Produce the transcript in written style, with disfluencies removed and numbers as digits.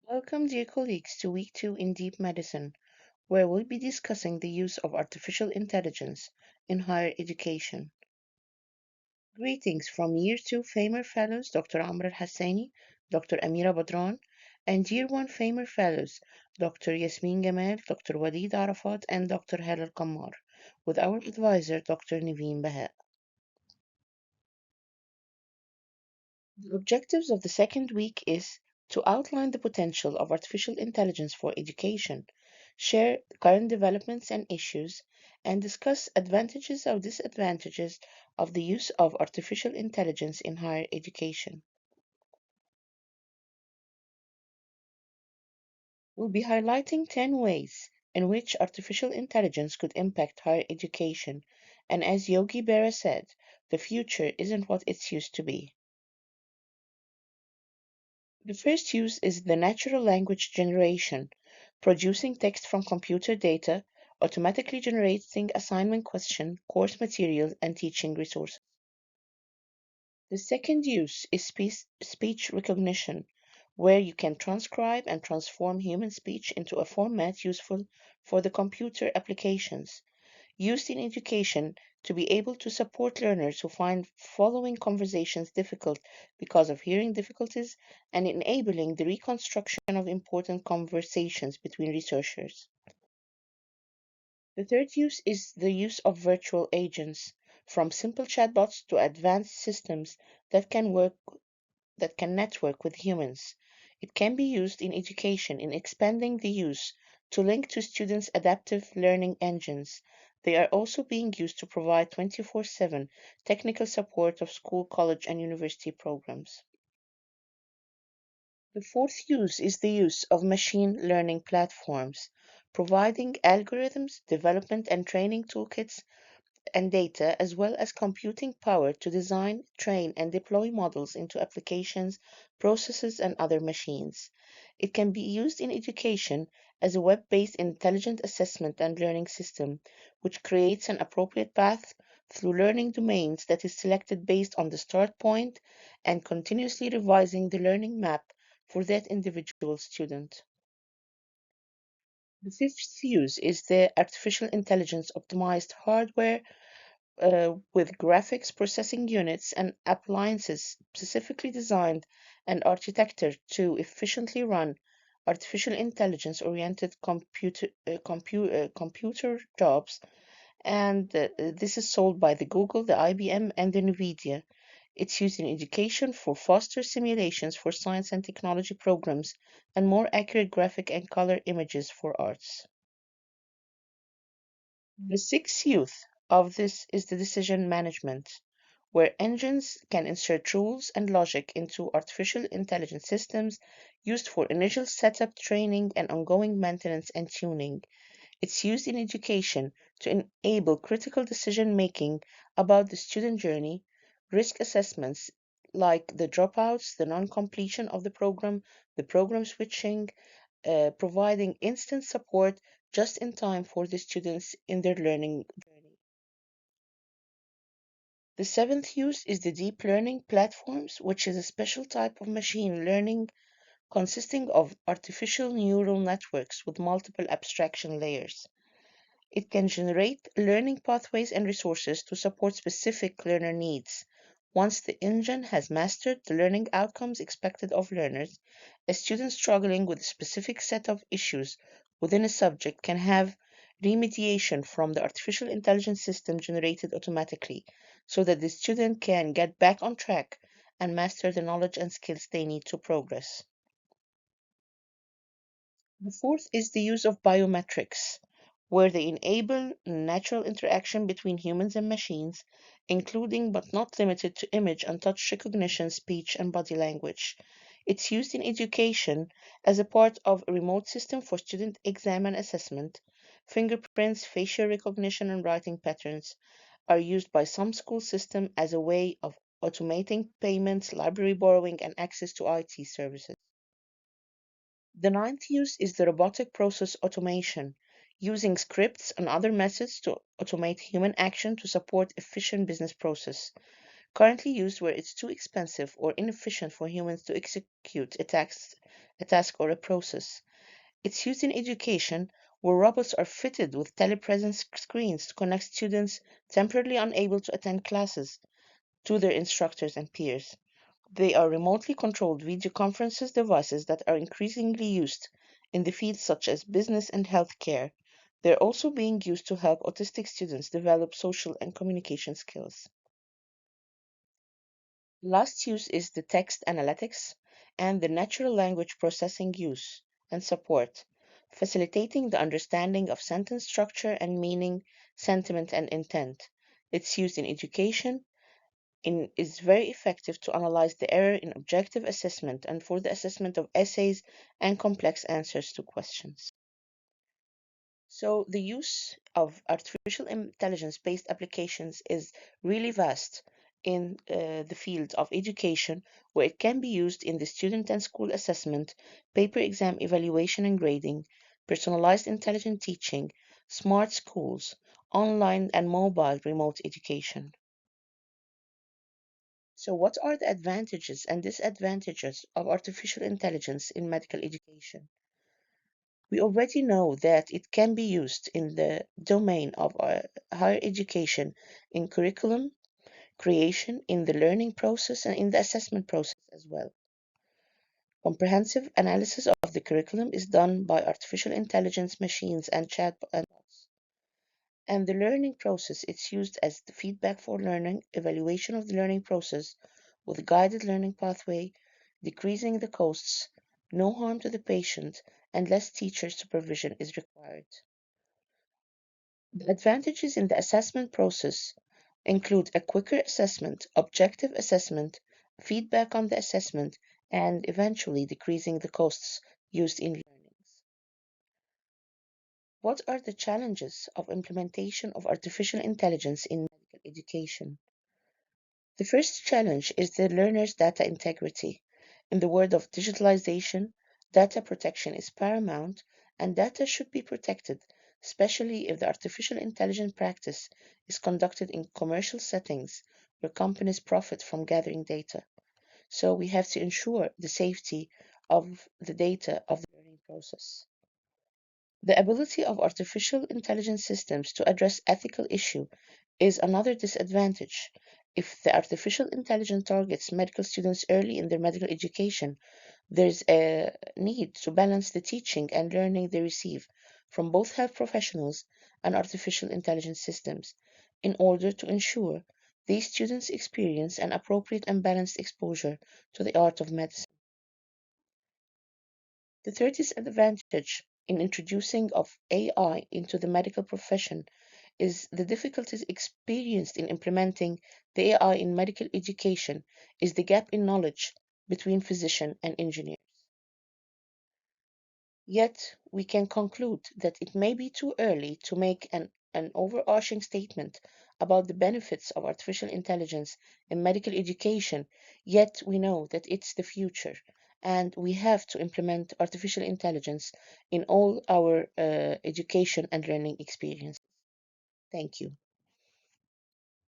Welcome, dear colleagues, to week 2 in Deep Medicine, where we'll be discussing the use of artificial intelligence in higher education. Greetings from Year 2 FAMER Fellows Dr. Amr Al-Hassani, Dr. Amira Badran, and Year 1 FAMER Fellows Dr. Yasmin Gamal, Dr. Walid Arafat, and Dr. Hal Qammar, with our advisor Dr. Naveen Baha. The objectives of the second week is to outline the potential of artificial intelligence for education, share current developments and issues, and discuss advantages or disadvantages of the use of artificial intelligence in higher education. We'll be highlighting 10 ways in which artificial intelligence could impact higher education, and as Yogi Berra said, the future isn't what it used to be. The first use is the natural language generation, producing text from computer data, automatically generating assignment questions, course materials, and teaching resources. The second use is speech recognition, where you can transcribe and transform human speech into a format useful for the computer applications used in education to be able to support learners who find following conversations difficult because of hearing difficulties and enabling the reconstruction of important conversations between researchers. The third use is the use of virtual agents, from simple chatbots to advanced systems that can work that can network with humans. It can be used in education in expanding the use to link to students' adaptive learning engines. They are also being used to provide 24/7 technical support of school, college, and university programs. The fourth use is the use of machine learning platforms, providing algorithms, development and training toolkits and data, as well as computing power to design, train, and deploy models into applications, processes, and other machines. It can be used in education as a web based intelligent assessment and learning system, which creates an appropriate path through learning domains that is selected based on the start point and continuously revising the learning map for that individual student. The fifth use is the artificial intelligence optimized hardware with graphics processing units and appliances specifically designed and architected to efficiently run artificial intelligence oriented computer jobs. And this is sold by the Google, the IBM, and the NVIDIA. It's used in education for faster simulations for science and technology programs and more accurate graphic and color images for arts. The sixth use of this is the decision management, where engines can insert rules and logic into artificial intelligence systems used for initial setup, training, and ongoing maintenance and tuning. It's used in education to enable critical decision making about the student journey, risk assessments like the dropouts, the non completion of the program switching, providing instant support just in time for the students in their learning journey. The seventh use is the deep learning platforms, which is a special type of machine learning consisting of artificial neural networks with multiple abstraction layers. It can generate learning pathways and resources to support specific learner needs. Once the engine has mastered the learning outcomes expected of learners, a student struggling with a specific set of issues within a subject can have remediation from the artificial intelligence system generated automatically so that the student can get back on track and master the knowledge and skills they need to progress. The fourth is the use of biometrics, where they enable natural interaction between humans and machines, including but not limited to image and touch recognition, speech, and body language. It's used in education as a part of a remote system for student exam and assessment. Fingerprints, facial recognition, and writing patterns are used by some school systems as a way of automating payments, library borrowing, and access to IT services. The ninth use is the robotic process automation, using scripts and other methods to automate human action to support efficient business process. currently used where it's too expensive or inefficient for humans to execute a task or a process. It's used in education where robots are fitted with telepresence screens to connect students temporarily unable to attend classes to their instructors and peers. They are remotely controlled video conferences devices that are increasingly used in the fields such as business and healthcare. They're also being used to help autistic students develop social and communication skills. Last use is the text analytics and the natural language processing use and support, facilitating the understanding of sentence structure and meaning, sentiment, and intent. Its use in education is very effective to analyze the error in objective assessment and for the assessment of essays and complex answers to questions. So the use of artificial intelligence-based applications is really vast in the field of education, where it can be used in the student and school assessment, paper exam evaluation and grading, personalized intelligent teaching, smart schools, online and mobile remote education. So what are the advantages and disadvantages of artificial intelligence in medical education? We already know that it can be used in the domain of higher education in curriculum creation, in the learning process, and in the assessment process as well. Comprehensive analysis of the curriculum is done by artificial intelligence machines and chatbots. And the learning process, it's used as the feedback for learning, evaluation of the learning process with guided learning pathway, decreasing the costs, no harm to the patient, and less teacher supervision is required. The advantages in the assessment process include a quicker assessment, objective assessment, feedback on the assessment, and eventually decreasing the costs used in learnings. What are the challenges of implementation of artificial intelligence in medical education? The first challenge is the learner's data integrity. In the world of digitalization, data protection is paramount, and data should be protected, especially if the artificial intelligence practice is conducted in commercial settings where companies profit from gathering data. So we have to ensure the safety of the data of the learning process. The ability of artificial intelligence systems to address ethical issues is another disadvantage. If the artificial intelligence targets medical students early in their medical education, there's a need to balance the teaching and learning they receive from both health professionals and artificial intelligence systems in order to ensure these students experience an appropriate and balanced exposure to the art of medicine. The third disadvantage in introducing of AI into the medical profession is the difficulties experienced in implementing the AI in medical education is the gap in knowledge between physician and engineer. Yet we can conclude that it may be too early to make an overarching statement about the benefits of artificial intelligence in medical education, yet we know that it's the future and we have to implement artificial intelligence in all our education and learning experience. Thank you.